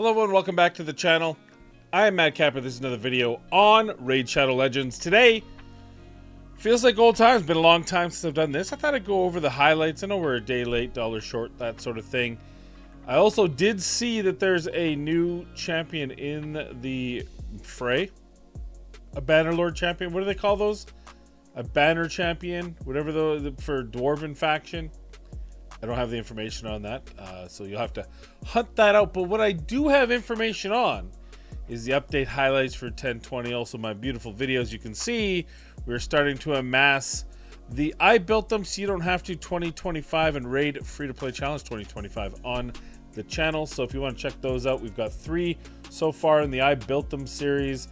Hello everyone, welcome back to the channel. I am Matt Capper. This is another video on Raid Shadow Legends. Today, feels like old times. Been a long time since I've done this. I thought I'd go over the highlights. I know we're a day late, dollar short, that sort of thing. I also did see that there's a new champion in the fray. A Bannerlord champion. What do they call those? A banner champion, whatever for Dwarven faction. I don't have the information on that, so you'll have to hunt that out. But what I do have information on is the update highlights for 1020. Also, my beautiful videos. You can see we're starting to amass the I built them so you don't have to 2025 and Raid free-to-play challenge 2025 on the channel. So if you want to check those out, we've got 3 so far in the I built them series.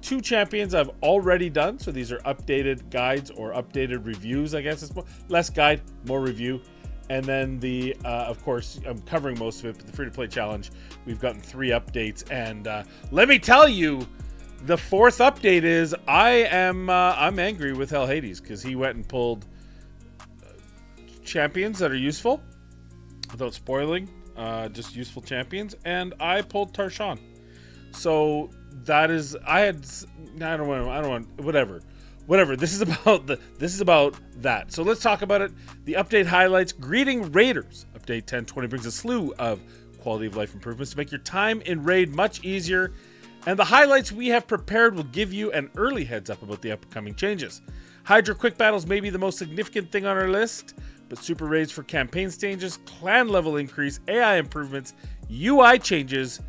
2 champions I've already done, so these are updated guides or updated reviews. I guess it's less guide, more review. And then the, of course, I'm covering most of it, but the free-to-play challenge, we've gotten 3 updates. And let me tell you, the 4th update is I'm angry with Hell Hades because he went and pulled champions that are useful without spoiling, just useful champions. And I pulled Tarshan. So that is, whatever. This is about that. So let's talk about it. The update highlights. Greeting Raiders. Update 1020 brings a slew of quality of life improvements to make your time in Raid much easier. And the highlights we have prepared will give you an early heads up about the upcoming changes. Hydra quick battles may be the most significant thing on our list, but super raids for campaign stages, clan level increase, AI improvements, UI changes,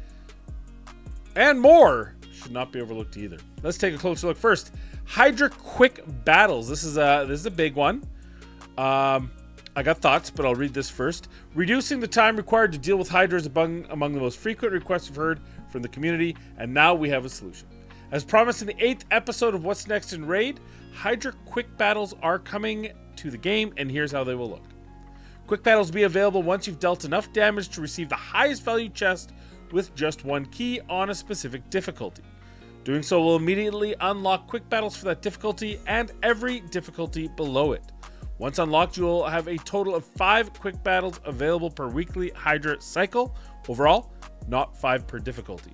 and more should not be overlooked either. Let's take a closer look first. Hydra quick battles. This is a big one. I got thoughts, but I'll read this first. Reducing the time required to deal with Hydra is among the most frequent requests we've heard from the community, and now we have a solution. As promised in the 8th episode of What's Next in Raid, Hydra quick battles are coming to the game, and here's how they will look. Quick battles will be available once you've dealt enough damage to receive the highest value chest with just 1 key on a specific difficulty. Doing so will immediately unlock quick battles for that difficulty and every difficulty below it. Once unlocked, you will have a total of 5 quick battles available per weekly Hydra cycle. Overall, not 5 per difficulty.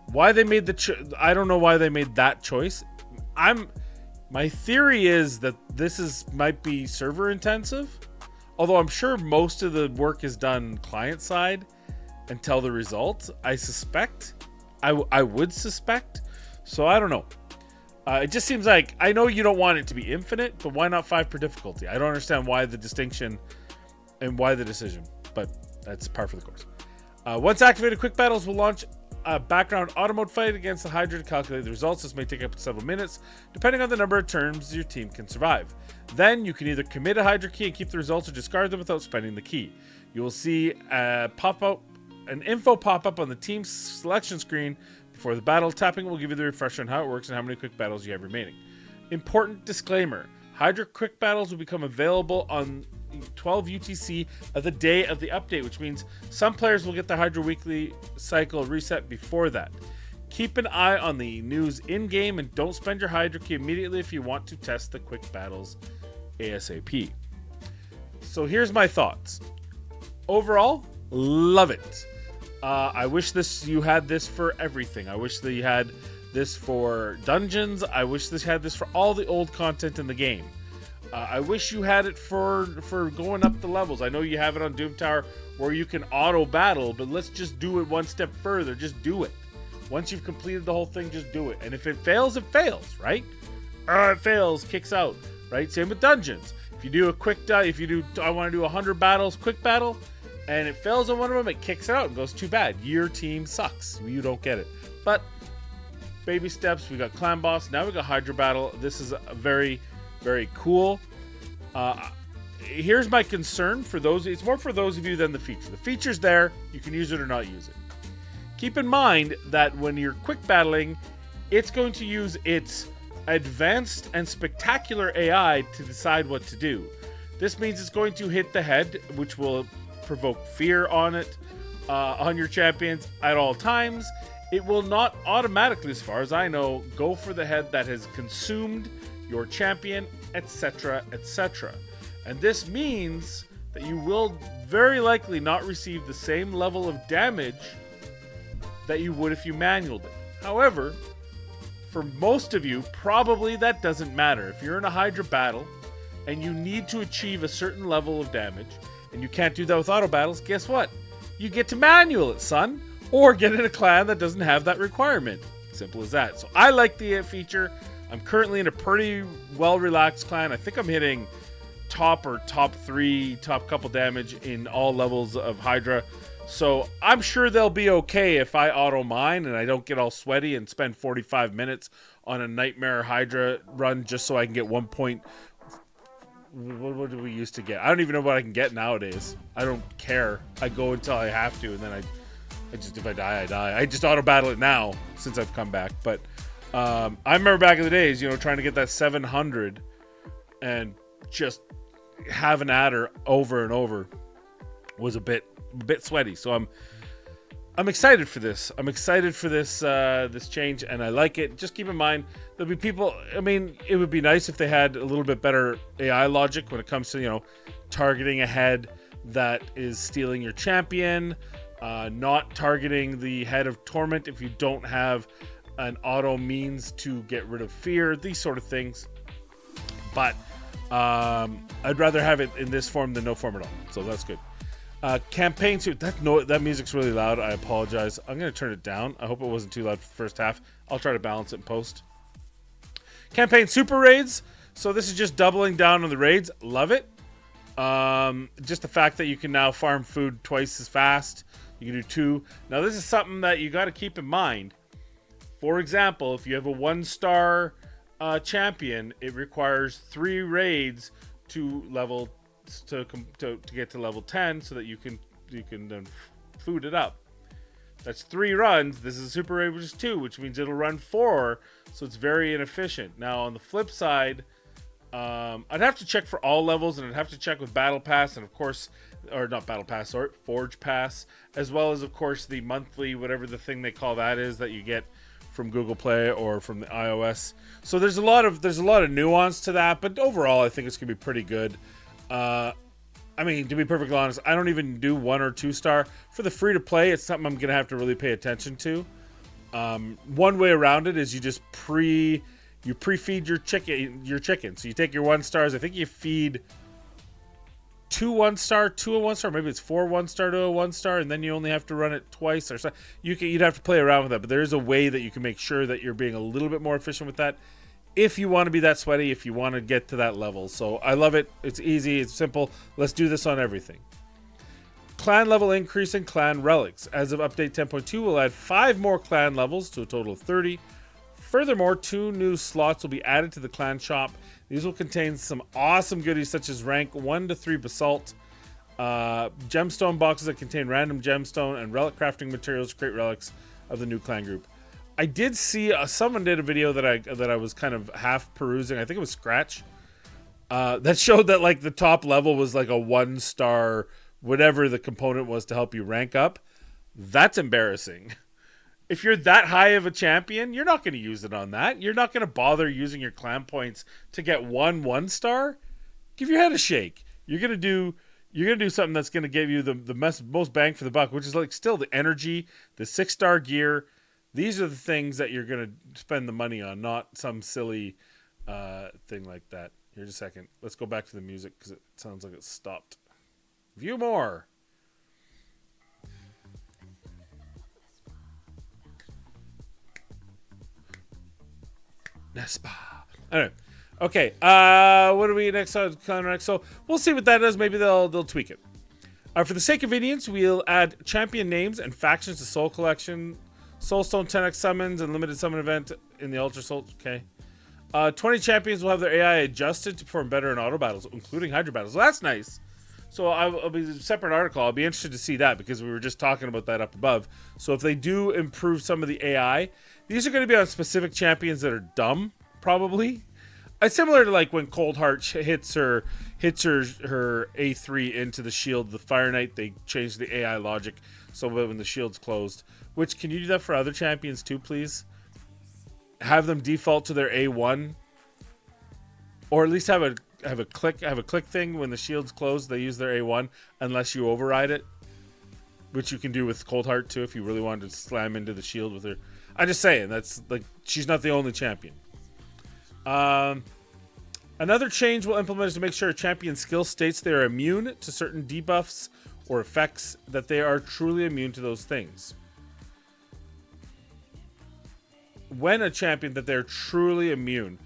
Why they made I don't know why they made that choice. My theory is that this might be server intensive, although I'm sure most of the work is done client side until the results. I suspect. I would suspect. So I don't know. It just seems like, I know you don't want it to be infinite, but why not 5 per difficulty? I don't understand why the distinction and why the decision, but that's par for the course. Once activated, quick battles will launch a background auto mode fight against the Hydra to calculate the results. This may take up to several minutes, depending on the number of turns your team can survive. Then you can either commit a Hydra key and keep the results or discard them without spending the key. You will see an info pop-up on the team selection screen before the battle. Tapping will give you the refresher on how it works and how many quick battles you have remaining. Important disclaimer: Hydra quick battles will become available on 12 UTC of the day of the update, which means some players will get the Hydra weekly cycle reset before that. Keep an eye on the news in-game and don't spend your Hydra key immediately if you want to test the quick battles ASAP. So here's my thoughts. Overall, love it. I wish you had this for everything. I wish that you had this for dungeons. I wish this had this for all the old content in the game. I wish you had it for going up the levels. I know you have it on Doom Tower where you can auto battle, but let's just do it one step further. Just do it. Once you've completed the whole thing, just do it. And if it fails, right? It fails, kicks out, right? Same with dungeons. If you do a quick, I want to do 100 battles, quick battle, and it fails on one of them, it kicks it out and goes, too bad. Your team sucks. You don't get it. But baby steps. We got Clan Boss. Now we got Hydra Battle. This is a very, very cool. Here's my concern for those. It's more for those of you than the feature. The feature's there. You can use it or not use it. Keep in mind that when you're quick battling, it's going to use its advanced and spectacular AI to decide what to do. This means it's going to hit the head, which will provoke fear on your champions at all times. It will not automatically, as far as I know, go for the head that has consumed your champion, etc., etc. And this means that you will very likely not receive the same level of damage that you would if you manualed it. However, for most of you, probably that doesn't matter. If you're in a Hydra battle and you need to achieve a certain level of damage and you can't do that with auto battles, guess what? You get to manual it, son, or get in a clan that doesn't have that requirement. Simple as that. So I like the feature. I'm currently in a pretty well-relaxed clan. I think I'm hitting top 3, top couple damage in all levels of Hydra. So I'm sure they'll be okay if I auto mine and I don't get all sweaty and spend 45 minutes on a Nightmare Hydra run just so I can get 1 point. What do we used to get? I don't even know what I can get nowadays. I don't care. I go until I have to, and then I just, if I die, I die. I just auto battle it now since I've come back. But I remember back in the days, trying to get that 700 and just have an adder over and over was a bit sweaty. So I'm excited for this. I'm excited for this change, and I like it. Just keep in mind there'll be people. I mean, it would be nice if they had a little bit better AI logic when it comes to targeting a head that is stealing your champion, not targeting the head of Torment if you don't have an auto means to get rid of fear. These sort of things, but I'd rather have it in this form than no form at all. So that's good. Campaign suit. That music's really loud. I apologize. I'm going to turn it down. I hope it wasn't too loud for the first half. I'll try to balance it in post. Campaign super raids. So this is just doubling down on the raids. Love it. Just the fact that you can now farm food twice as fast. You can do 2. Now this is something that you got to keep in mind. For example, if you have a 1-star champion, it requires 3 raids to level to get to level 10 so that you can then food it up. That's 3 runs. This is a super raid, which is 2, which means it'll run 4, so it's very inefficient. Now on the flip side, I'd have to check for all levels, and I'd have to check with Battle Pass, and of course, or not Battle Pass, sorry, Forge Pass, as well as of course the monthly, whatever the thing they call that is, that you get from Google Play or from the iOS. So there's a lot of nuance to that, but overall I think it's gonna be pretty good. I mean, to be perfectly honest, I don't even do 1 or 2 star. For the free to play, it's something I'm gonna have to really pay attention to. One way around it is you just pre-feed your chicken. So you take your 1 stars. I think you feed 2 1-star, 2 a 1-star. Maybe it's 4 1-star to a 1-star, and then you only have to run it twice or so. You'd have to play around with that, but there is a way that you can make sure that you're being a little bit more efficient with that. If you want to be that sweaty, if you want to get to that level. So I love it. It's easy. It's simple. Let's do this on everything. Clan level increase in clan relics. As of update 10.2, we'll add 5 more clan levels to a total of 30. Furthermore, 2 new slots will be added to the clan shop. These will contain some awesome goodies such as rank 1 to 3 basalt, gemstone boxes that contain random gemstone, and relic crafting materials to create relics of the new clan group. I did see someone did a video that I was kind of half perusing. I think it was Scratch. That showed that like the top level was like a 1-star, whatever the component was to help you rank up. That's embarrassing. If you're that high of a champion, you're not going to use it on that. You're not going to bother using your clan points to get 1-star. Give your head a shake. You're gonna do something that's going to give you the most bang for the buck, which is like still the energy, the 6-star gear. These are the things that you're going to spend the money on, not some silly thing like that. Here's a second. Let's go back to the music because it sounds like it stopped. View more. Nespa. Anyway. Okay. What do we next on Clan Rex? So we'll see what that does. Maybe they'll tweak it. For the sake of convenience, we'll add champion names and factions to Soul Collection, Soulstone 10x summons, and limited summon event in the Ultra Soul. Okay. 20 champions will have their AI adjusted to perform better in auto battles, including Hydra battles. Well, that's nice. So I'll be a separate article. I'll be interested to see that because we were just talking about that up above. So if they do improve some of the AI, these are going to be on specific champions that are dumb, probably. It's similar to like when Coldheart hits her A3 into the shield, the Fire Knight. They changed the AI logic so when the shield's closed. Which, can you do that for other champions too, please? Have them default to their A1, or at least have have a click thing when the shield's closed. They use their A1 unless you override it, which you can do with Cold Heart too if you really wanted to slam into the shield with her. I'm just saying, that's like, she's not the only champion. Another change we'll implement is to make sure a champion skill states they are immune to certain debuffs or effects, that they are truly immune to those things. When a champion that they're truly immune.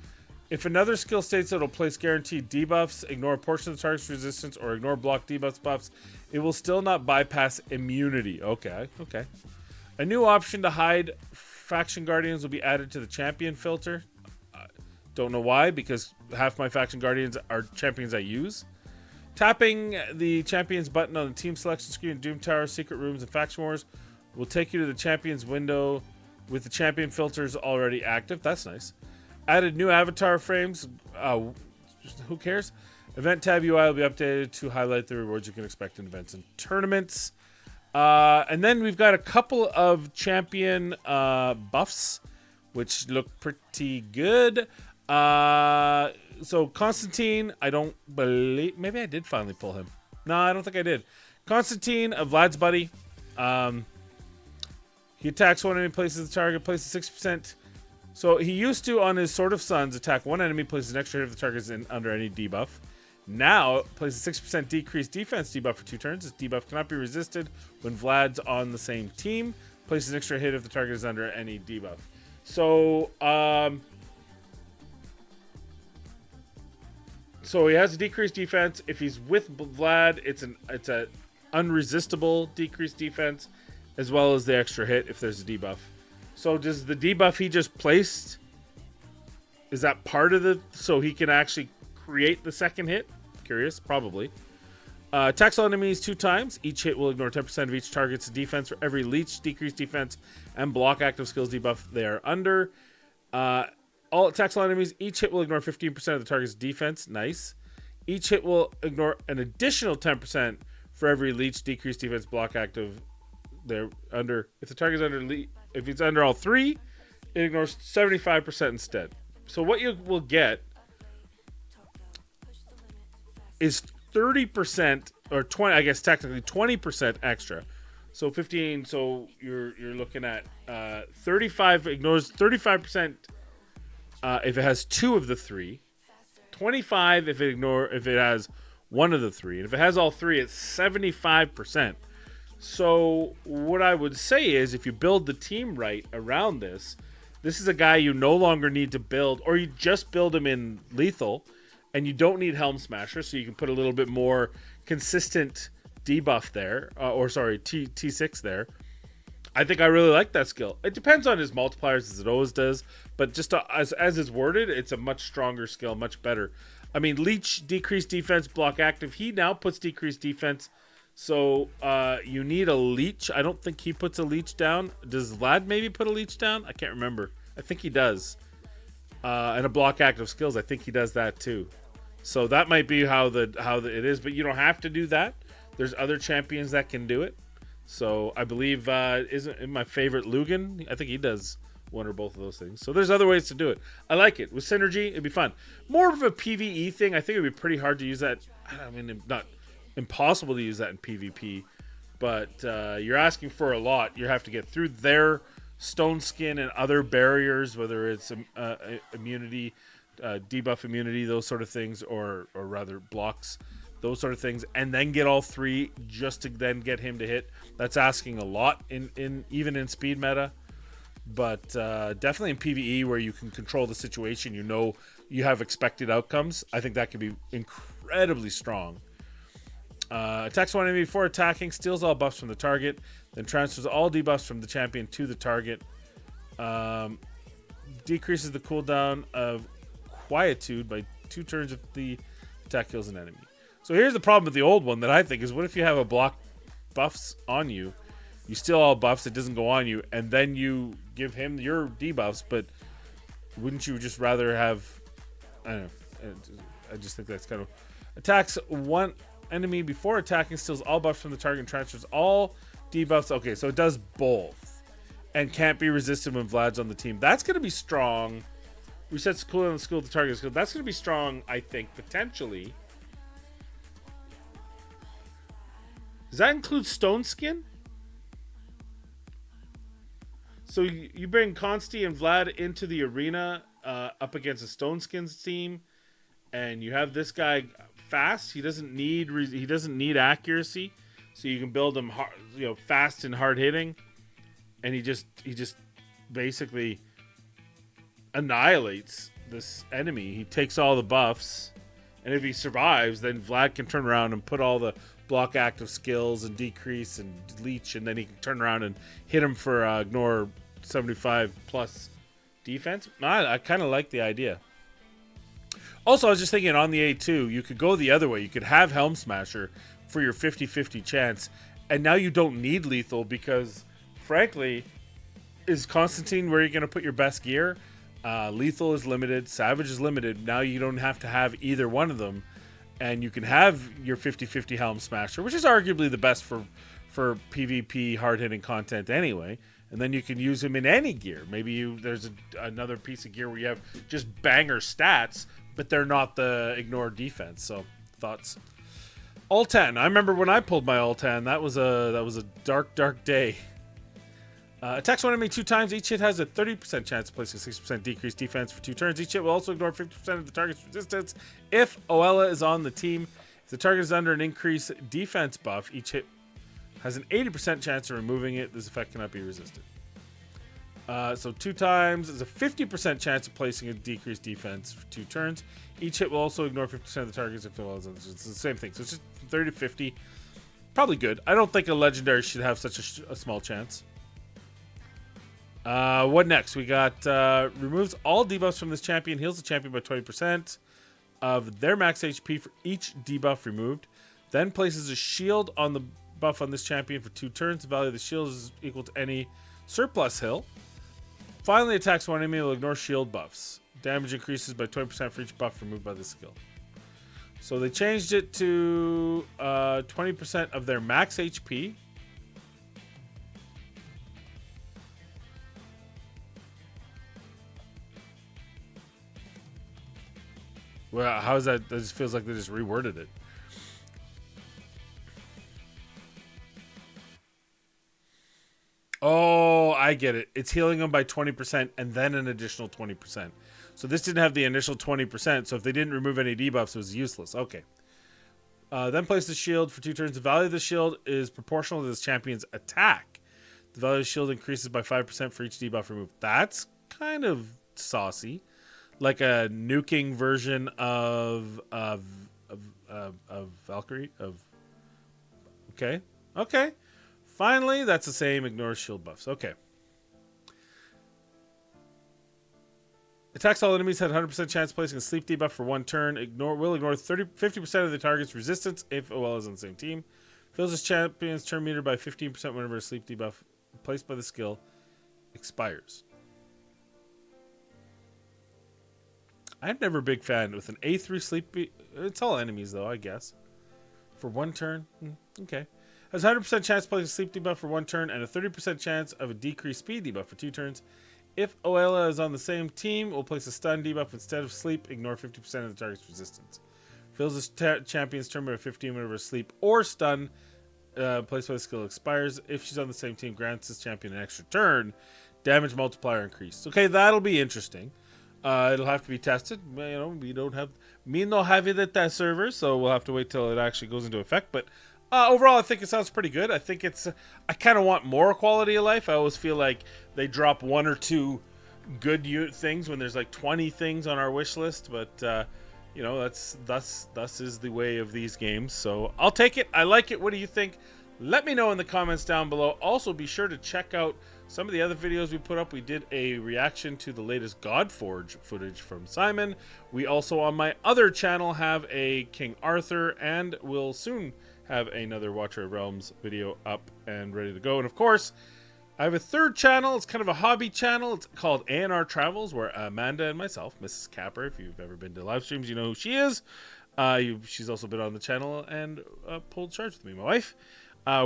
If another skill states that it'll place guaranteed debuffs, ignore a portion of the target's resistance, or ignore block debuffs buffs, it will still not bypass immunity. Okay. A new option to hide faction guardians will be added to the champion filter. Don't know why, because half my faction guardians are champions I use. Tapping the champions button on the team selection screen in Doom Tower, Secret Rooms, and Faction Wars will take you to the champions window with the champion filters already active. That's nice. Added new avatar frames. Who cares? Event tab UI will be updated to highlight the rewards you can expect in events and tournaments. And then we've got a couple of champion buffs, which look pretty good. So Constantine, I don't believe, maybe I did finally pull him. No, I don't think I did. Constantine, Vlad's buddy. He attacks one enemy, places the target, places 6%. So he used to, on his Sword of Suns, attack one enemy, places an extra hit if the target is under any debuff. Now, places 6% decreased defense debuff for 2 turns. This debuff cannot be resisted when Vlad's on the same team. Places an extra hit if the target is under any debuff. So, so he has a decreased defense. If he's with Vlad, it's a unresistible decreased defense, as well as the extra hit if there's a debuff. So does the debuff he just placed, is that part of the, so he can actually create the second hit? Curious, probably. Attacks all enemies 2 times. Each hit will ignore 10% of each target's defense for every leech, decreased defense, and block active skills debuff they are under. All attacks all enemies. Each hit will ignore 15% of the target's defense. Nice. Each hit will ignore an additional 10% for every leech, decreased defense, block active they're under. If the target's under if it's under all 3, it ignores 75% instead. So what you will get is 30% or 20, I guess technically 20% extra. So 15, so you're looking at 35 ignores 35% if it has 2 of the 3, 25 if it has 1 of the 3, and if it has all 3, it's 75%. So what I would say is, if you build the team right around this is a guy you no longer need to build, or you just build him in lethal, and you don't need Helm Smasher, so you can put a little bit more consistent debuff there, T6 there. I think I really like that skill. It depends on his multipliers, as it always does, but just as it's worded, it's a much stronger skill, much better. I mean, Leech, decreased defense, block active. He now puts decreased defense, so you need a Leech. I don't think he puts a Leech down. Does Vlad maybe put a Leech down? I can't remember. I think he does. And a block active skills, I think he does that too. So that might be how it is, but you don't have to do that. There's other champions that can do it. So I believe isn't my favorite Lugan? I think he does one or both of those things. So there's other ways to do it. I like it. With synergy, it'd be fun. More of a PvE thing. I think it'd be pretty hard to use that. I mean, not impossible to use that in PvP, but you're asking for a lot. You have to get through their stone skin and other barriers, whether it's immunity, debuff immunity, those sort of things, or rather blocks, those sort of things, and then get all 3 just to then get him to hit. That's asking a lot in even in speed meta, but definitely in PvE where you can control the situation, you have expected outcomes. I think that can be incredibly strong. Attacks one enemy before attacking, steals all buffs from the target, then transfers all debuffs from the champion to the target. Decreases the cooldown of Quietude by 2 turns if the attack kills an enemy. So here's the problem with the old one that I think is, what if you have a block buffs on you, you steal all buffs, it doesn't go on you, and then you give him your debuffs, but wouldn't you just rather have, I don't know, I just think that's kind of, attacks one enemy before attacking, steals all buffs from the target, and transfers all debuffs. Okay, so it does both, and can't be resisted when Vlad's on the team. That's going to be strong. Resets the cooldown of the skill to target skill. That's going to be strong, I think, potentially. Does that include Stone Skin? So you bring Consti and Vlad into the arena up against a Stone Skins team, and you have this guy fast. He doesn't need accuracy, so you can build him hard, fast and hard hitting, and he just basically annihilates this enemy. He takes all the buffs, and if he survives, then Vlad can turn around and put all the block active skills and decrease and leech, and then he can turn around and hit him for ignore 75 plus defense. I kind of like the idea. Also, I was just thinking on the A2, you could go the other way. You could have Helm Smasher for your 50-50 chance, and now you don't need lethal because, frankly, is Constantine where you're going to put your best gear? Lethal is limited, Savage is limited. Now you don't have to have either one of them, and you can have your 50-50 Helm Smasher, which is arguably the best for PvP hard-hitting content anyway. And then you can use him in any gear. Maybe there's another piece of gear where you have just banger stats, but they're not the ignore defense. So, thoughts? Ultan. I remember when I pulled my Ultan. That was a dark day. Attacks one enemy 2 times. Each hit has a 30% chance of placing 6% decreased defense for 2 turns. Each hit will also ignore 50% of the target's resistance if Oella is on the team. If the target is under an increased defense buff, each hit has an 80% chance of removing it. This effect cannot be resisted. So 2 times is a 50% chance of placing a decreased defense for 2 turns. Each hit will also ignore 50% of the targets if Oella is on. It's the same thing. So it's just 30 to 50. Probably good. I don't think a legendary should have such a small chance. What next? We got removes all debuffs from this champion, heals the champion by 20% of their max HP for each debuff removed, then places a shield on the buff on this champion for 2 turns. The value of the shield is equal to any surplus heal. Finally, attacks one enemy will ignore shield buffs. Damage increases by 20% for each buff removed by the skill. So they changed it to 20% of their max HP. Well, how is that? That just feels like they just reworded it. Oh, I get it. It's healing them by 20% and then an additional 20%. So this didn't have the initial 20%, so if they didn't remove any debuffs, it was useless. Okay. Then place the shield for 2 turns. The value of the shield is proportional to this champion's attack. The value of the shield increases by 5% for each debuff removed. That's kind of saucy. Like a nuking version of Valkyrie. Okay. Finally, that's the same. Ignore shield buffs. Okay. Attacks all enemies had 100% chance of placing a sleep debuff for 1 turn. Will ignore 50% of the target's resistance if OL is on the same team. Fills his champion's turn meter by 15% whenever a sleep debuff placed by the skill expires. I'm never a big fan with an A3 sleep. It's all enemies though, I guess. For 1 turn, okay. Has 100% chance to place a sleep debuff for 1 turn and a 30% chance of a decreased speed debuff for 2 turns. If Oella is on the same team, we'll place a stun debuff instead of sleep. Ignore 50% of the target's resistance. Fills his champion's turn by 15 whenever sleep or stun placed by the skill expires. If she's on the same team, grants this champion an extra turn. Damage multiplier increased. Okay, that'll be interesting. It'll have to be tested. We don't have it at that server, so we'll have to wait till it actually goes into effect. But overall, I think it sounds pretty good. I think I kind of want more quality of life. I always feel like they drop 1 or 2 good things when there's like 20 things on our wish list. But thus is the way of these games. So I'll take it. I like it. What do you think? Let me know in the comments down below. Also, be sure to check out some of the other videos we put up. We did a reaction to the latest Godforge footage from Simon. We also, on my other channel, have a King Arthur, and will soon have another Watcher of Realms video up and ready to go. And of course, I have a 3rd channel. It's kind of a hobby channel. It's called A&R Travels, where Amanda and myself, Mrs. Capper, if you've ever been to live streams, you know who she is. She's also been on the channel and pulled charge with me, my wife.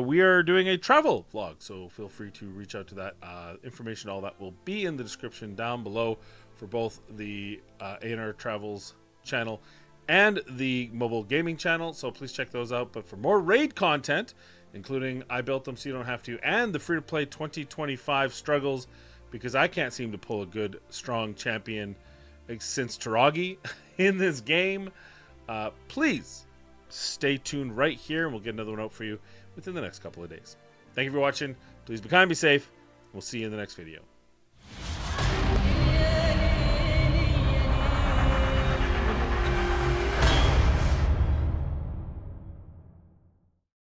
We are doing a travel vlog, so feel free to reach out to that. Information, all that will be in the description down below for both the A&R Travels channel and the mobile gaming channel, so please check those out. But for more raid content, including I Built Them So You Don't Have To, and the free-to-play 2025 struggles, because I can't seem to pull a good, strong champion since Taragi in this game, please stay tuned right here, and we'll get another one out for you within the next couple of days. Thank you for watching. Please be kind, be safe. We'll see you in the next video.